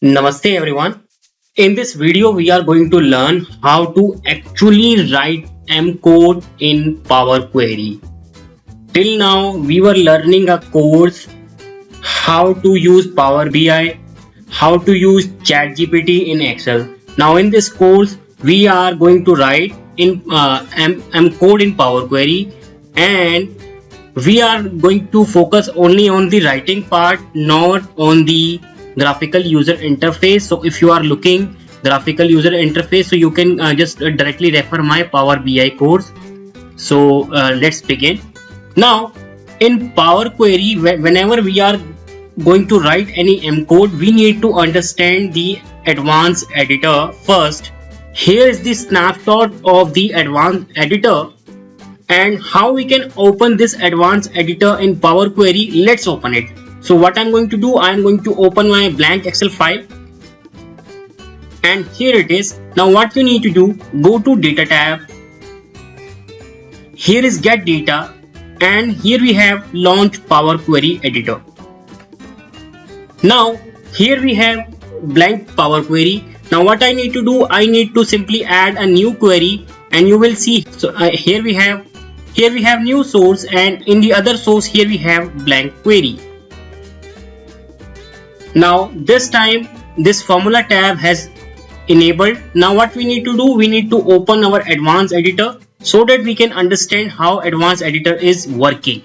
Namaste everyone. In this video we are going to learn how to actually write M code in Power Query. Till now we were learning a course how to use Power BI, how to use ChatGPT in Excel. Now in this course we are going to write in M code in Power Query, and we are going to focus only on the writing part, not on the graphical user interface. So if you are looking graphical user interface, so you can just directly refer my Power BI course. So let's begin. Now in Power Query, whenever we are going to write any M code, we need to understand the advanced editor first. Here is the snapshot of the advanced editor and how we can open this advanced editor in Power Query. Let's open it. So what I'm going to do, I'm going to open my blank Excel file, and here it is. Now what you need to do, go to Data tab. Here is Get Data, and here we have Launch Power Query Editor. Now here we have blank Power Query. Now what I need to do, I need to simply add a new query, and you will see. So here we have new source, and in the other source here we have blank query. Now this time this formula tab has enabled. Now what we need to do, we need to open our advanced editor so that we can understand how advanced editor is working.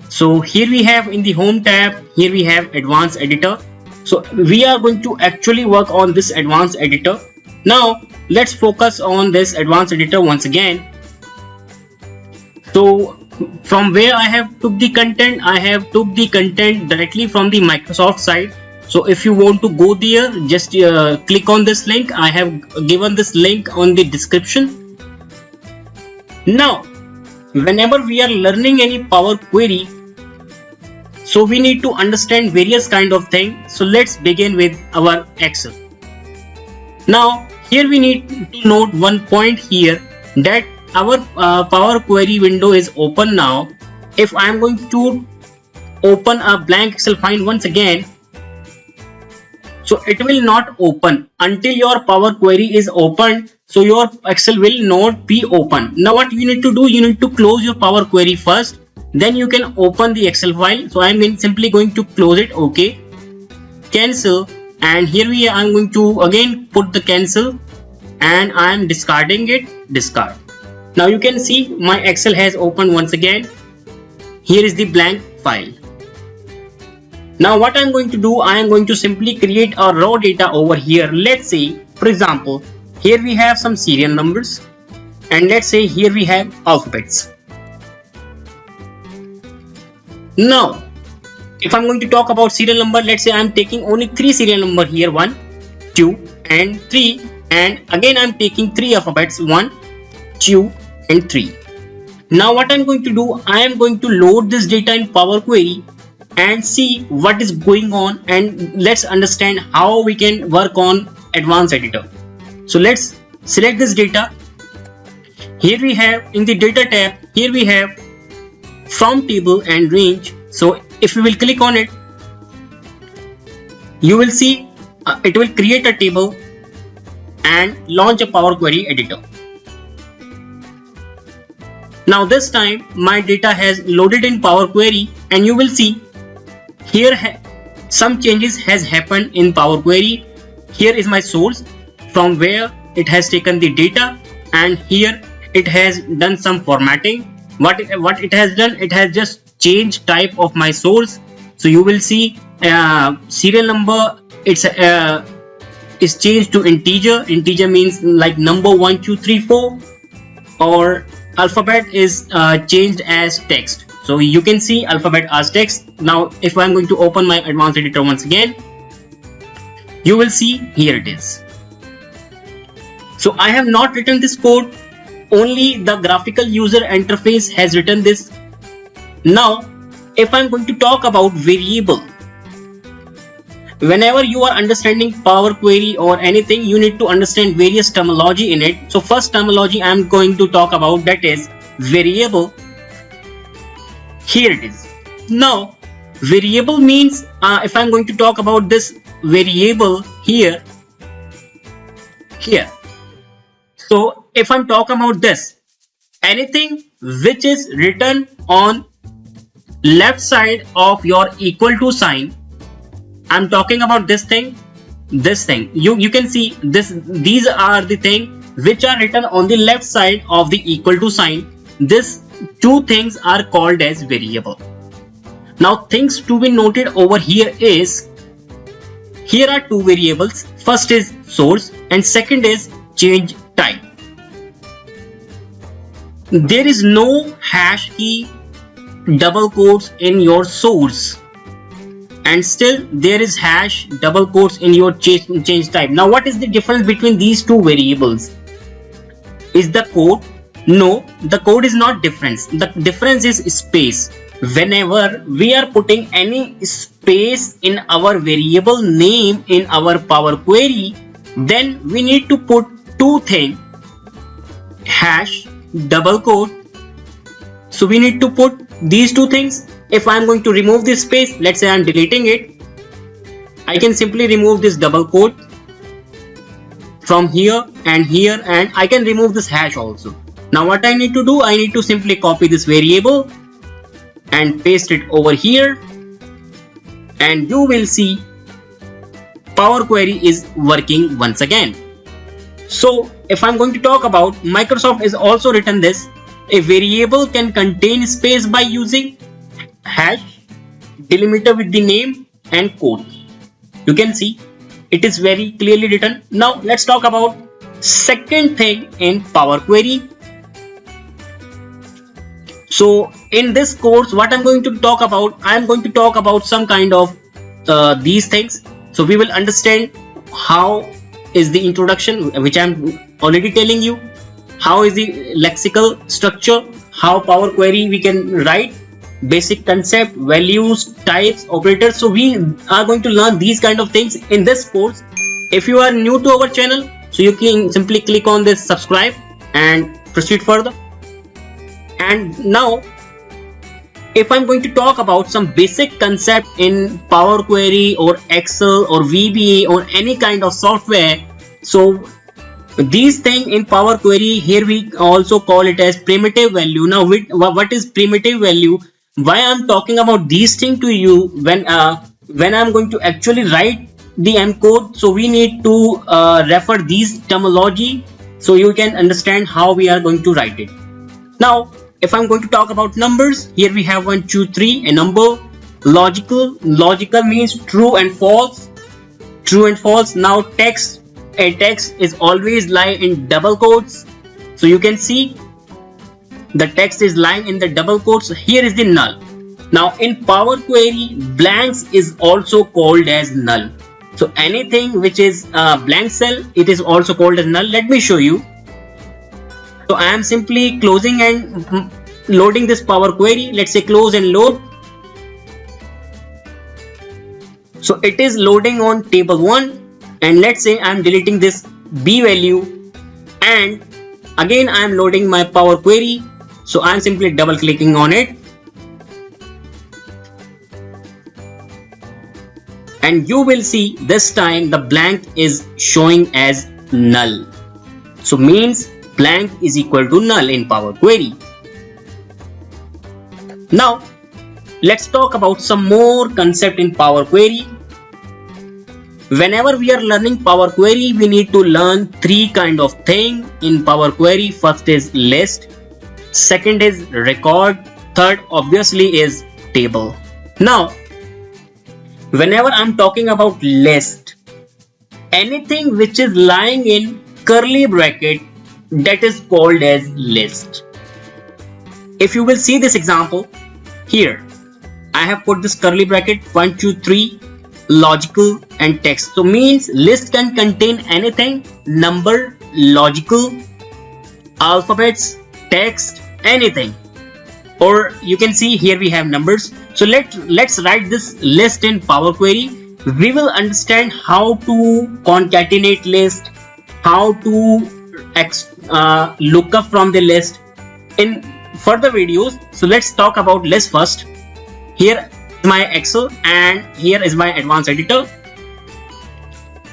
So here we have in the home tab, here we have advanced editor. So we are going to actually work on this advanced editor. Now let's focus on this advanced editor once again. So from where I have took the content, I have took the content directly from the Microsoft site. So if you want to go there, just click on this link. I have given this link on the description. Now whenever we are learning any Power Query, so we need to understand various kind of things. So let's begin with our Excel. Now here we need to note one point here, that our Power Query window is open now. If I am going to open a blank Excel file once again, so it will not open until your Power Query is open. So your Excel will not be open. Now what you need to do, you need to close your Power Query first, then you can open the Excel file. So I am simply going to close it. Okay, cancel, and here I am going to again put the cancel, and I am discarding it, discard. Now you can see my Excel has opened once again. Here is the blank file. Now what I'm going to do, I am going to simply create a raw data over here. Let's say, for example, here we have some serial numbers, and let's say here we have alphabets. Now if I'm going to talk about serial number, let's say I'm taking only 3 serial number here, 1, 2 and 3, and again I'm taking 3 alphabets, 1, 2 and 3. Now what I'm going to do, I am going to load this data in Power Query and see what is going on, and let's understand how we can work on advanced editor. So let's select this data. Here we have in the data tab, here we have from table and range. So if we will click on it, you will see it will create a table and launch a Power Query editor. Now this time my data has loaded in Power Query, and you will see here some changes has happened in Power Query. Here is my source from where it has taken the data, and here it has done some formatting. What it has done, it has just changed type of my source. So you will see serial number, it's is changed to integer. Integer means like number 1 2 3 4, or alphabet is changed as text. So you can see alphabet as text. Now if I'm going to open my advanced editor once again, you will see here it is. So I have not written this code, only the graphical user interface has written this. Now if I'm going to talk about variable, whenever you are understanding Power Query or anything, you need to understand various terminology in it. So first terminology I am going to talk about, that is variable. Here it is. Now variable means if I'm going to talk about this variable here. So if I'm talking about this, anything which is written on left side of your equal to sign, I'm talking about this thing. You can see this. These are the things which are written on the left side of the equal to sign. These two things are called as variable. Now things to be noted over here is, here are two variables. First is source and second is change type. There is no hash key double quotes in your source, and still there is hash double quotes in your change type. Now what is the difference between these two variables? Is the code? No, the code is not different. The difference is space. Whenever we are putting any space in our variable name in our Power Query, then we need to put two things, hash double quote. So we need to put these two things. If I am going to remove this space, let's say I am deleting it, I can simply remove this double quote from here, and I can remove this hash also. Now what I need to do, I need to simply copy this variable and paste it over here, and you will see Power Query is working once again. So if I'm going to talk about, Microsoft is also written this, a variable can contain space by using hash, delimiter with the name and quote. You can see it is very clearly written. Now let's talk about second thing in Power Query. So in this course, what I'm going to talk about, I'm going to talk about some kind of these things. So we will understand how is the introduction, which I'm already telling you, how is the lexical structure, how Power Query we can write, basic concept, values, types, operators. So we are going to learn these kind of things in this course. If you are new to our channel, so you can simply click on this subscribe and proceed further. And now if I'm going to talk about some basic concept in Power Query or Excel or VBA or any kind of software, so these things in Power Query, here we also call it as primitive value. Now what is primitive value? Why I'm talking about these things to you, when I'm going to actually write the M code, so we need to refer these terminology so you can understand how we are going to write it. Now if I'm going to talk about numbers, here we have 1, 2, 3, a number. Logical means true and false. Now text, a text is always lie in double quotes. So you can see the text is lying in the double quotes. Here is the null. Now in Power Query, blanks is also called as null. So anything which is blank cell, it is also called as null. Let me show you. So I am simply closing and loading this Power Query. Let's say close and load. So it is loading on table 1, and let's say I am deleting this B value, and again I am loading my Power Query. So I am simply double clicking on it, and you will see this time the blank is showing as null. So means blank is equal to null in Power Query. Now let's talk about some more concept in Power Query. Whenever we are learning Power Query, we need to learn three kind of thing in Power Query. First is list, second is record, third obviously is table. Now whenever I'm talking about list, anything which is lying in curly bracket, that is called as list. If you will see this example here, I have put this curly bracket 1, 2, 3, logical and text. So means list can contain anything, number, logical, alphabets, text, anything. Or you can see here we have numbers. So let's write this list in Power Query. We will understand how to concatenate list, how to look up from the list in further videos. So let's talk about list first. Here is my Excel and here is my advanced editor.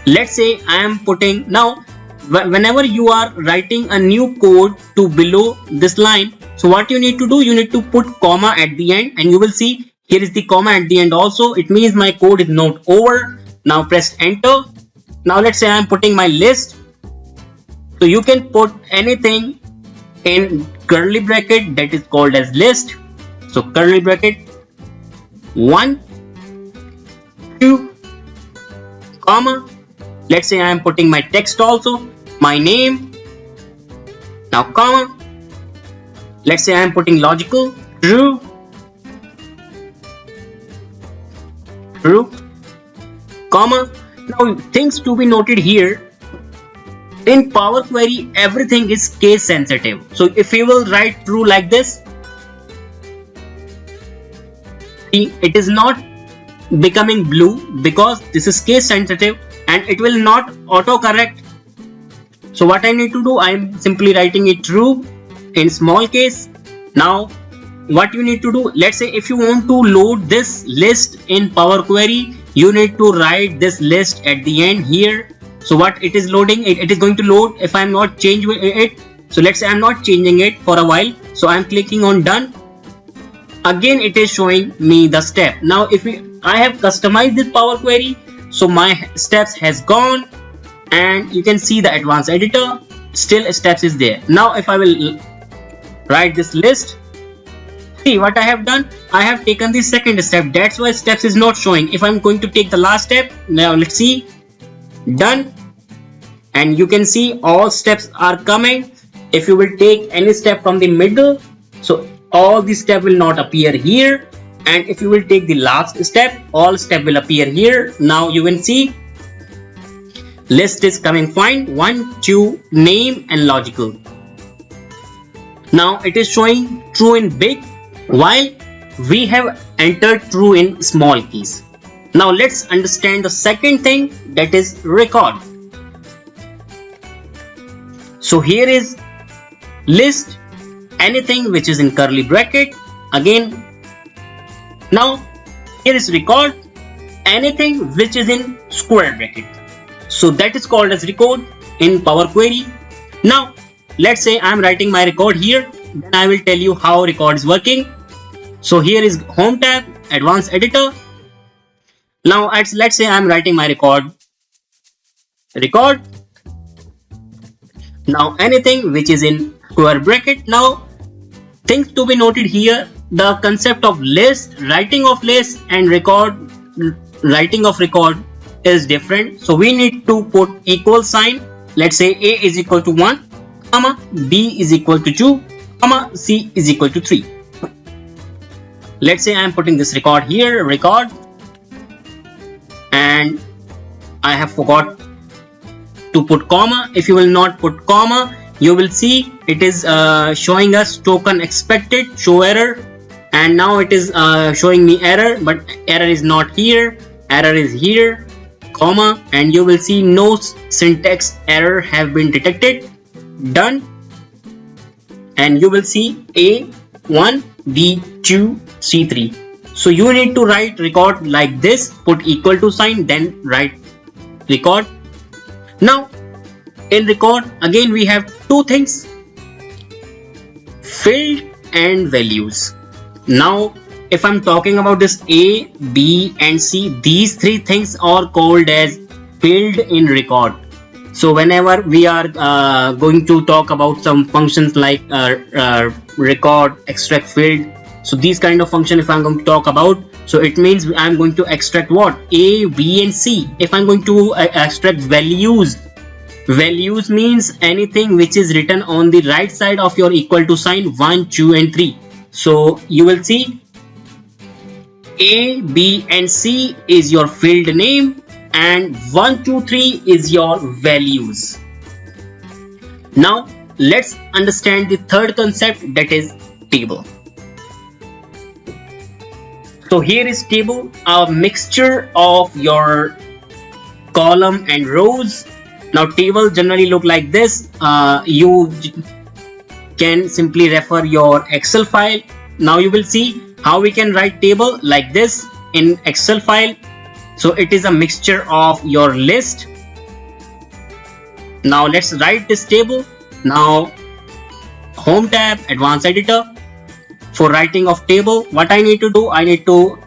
let's say I am putting now, whenever you are writing a new code to below this line, so what you need to do, you need to put comma at the end, and you will see here is the comma at the end also. It means my code is not over. Now press enter. Now let's say I am putting my list. So you can put anything in curly bracket, that is called as list. So curly bracket 1, 2, comma. Let's say I am putting my text also, my name. Now comma. Let's say I am putting logical, true, true, comma. Now things to be noted here. In Power Query, everything is case sensitive. So if you will write true like this, see, it is not becoming blue because this is case sensitive and it will not autocorrect. So what I need to do, I am simply writing it true in small case. Now what you need to do, let's say if you want to load this list in Power Query, you need to write this list at the end here. So what it is loading, it is going to load if I am not changing it. So let's say I am not changing it for a while. So I am clicking on done. Again it is showing me the step. Now if I have customized this Power Query, so my steps has gone, and you can see the advanced editor, still steps is there. Now if I will write this list, see what I have done, I have taken the second step, that's why steps is not showing. If I'm going to take the last step, now let's see, done, and you can see all steps are coming. If you will take any step from the middle, so all the step will not appear here, and if you will take the last step, all step will appear here. Now you will see list is coming fine, 1, 2, name and logical. Now it is showing true in big while we have entered true in small keys. Now let's understand the second thing, that is record. So here is list, anything which is in curly bracket. Again, now here is record, anything which is in square bracket. So that is called as record in Power Query. Now let's say I am writing my record here, then I will tell you how record is working. So here is home tab, advanced editor. Now let's say I am writing my record. Now anything which is in square bracket. Now things to be noted here, the concept of list, writing of list, and record, writing of record is different. So we need to put equal sign. Let's say A is equal to 1, comma, B is equal to 2, comma, C is equal to 3. Let's say I am putting this record here, record, and I have forgot to put comma. If you will not put comma, you will see it is showing us token expected, show error, and now it is showing me error, but error is not here, error is here, comma, and you will see no syntax error have been detected. Done, and you will see A1, B2, C3. So you need to write record like this, put equal to sign, then write record. Now in record again we have two things, field and values. Now if I'm talking about this A, B and C, these three things are called as field in record. So whenever we are going to talk about some functions like record, extract field, so these kind of function if I'm going to talk about, so it means I'm going to extract what? A, B and C. If I'm going to extract values, values means anything which is written on the right side of your equal to sign, 1, 2 and 3. So you will see A, B and C is your field name, and 1, 2, 3 is your values. Now let's understand the third concept, that is table. So here is table, a mixture of your column and rows. Now table generally look like this. You can simply refer your Excel file. Now you will see how we can write table like this in Excel file. So it is a mixture of your list, Now let's write this table. Now home tab, advanced editor. For writing of table, what I need to do, I need to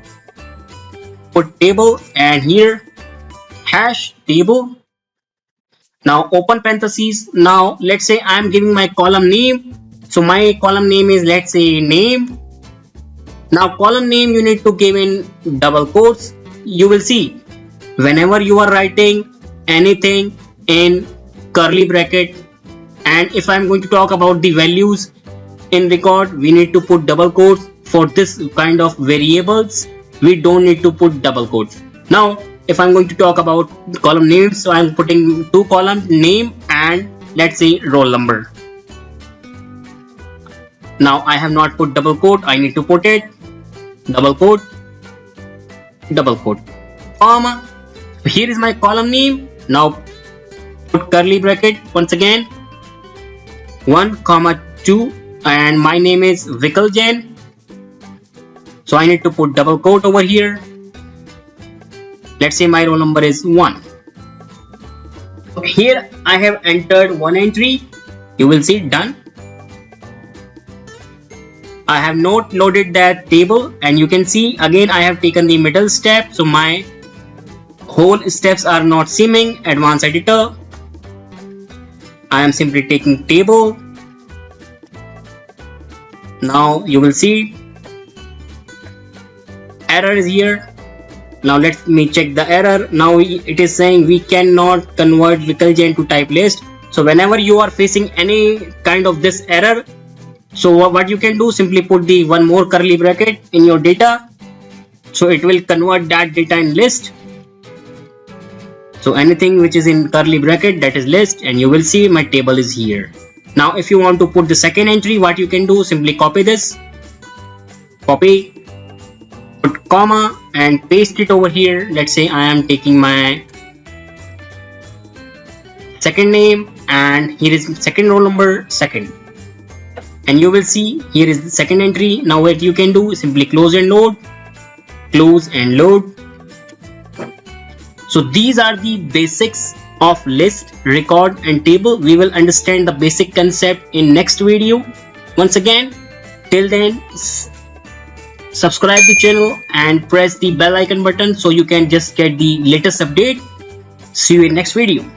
put table and here hash table. Now open parentheses. Now let's say I am giving my column name. So my column name is, let's say, name. Now column name you need to give in double quotes. You will see whenever you are writing anything in curly bracket, and if I am going to talk about the values in record, we need to put double quotes. For this kind of variables, we don't need to put double quotes. Now if I'm going to talk about column names, so I'm putting two columns, name and let's say roll number. Now I have not put double quote, I need to put it, double quote, comma. Here is my column name. Now put curly bracket once again, 1, 2, and my name is Vikaljan. So I need to put double quote over here. Let's say my roll number is 1. Here I have entered one entry. You will see done. I have not loaded that table, and you can see again I have taken the middle step, so my whole steps are not seeming. Advanced editor. I am simply taking table. Now you will see error is here. Now let me check the error. Now it is saying we cannot convert Vikaljan to type list. So whenever you are facing any kind of this error, so what you can do, simply put the one more curly bracket in your data, so it will convert that data in list. So anything which is in curly bracket, that is list, and you will see my table is here. Now if you want to put the second entry, what you can do, simply copy this, copy, put comma and paste it over here. Let's say I am taking my second name, and here is second roll number, second, and you will see here is the second entry. Now what you can do, simply close and load, close and load. So these are the basics of list, record and table. We will understand the basic concept in next video. Once again, till then, subscribe the channel and press the bell icon button so you can just get the latest update. See you in next video.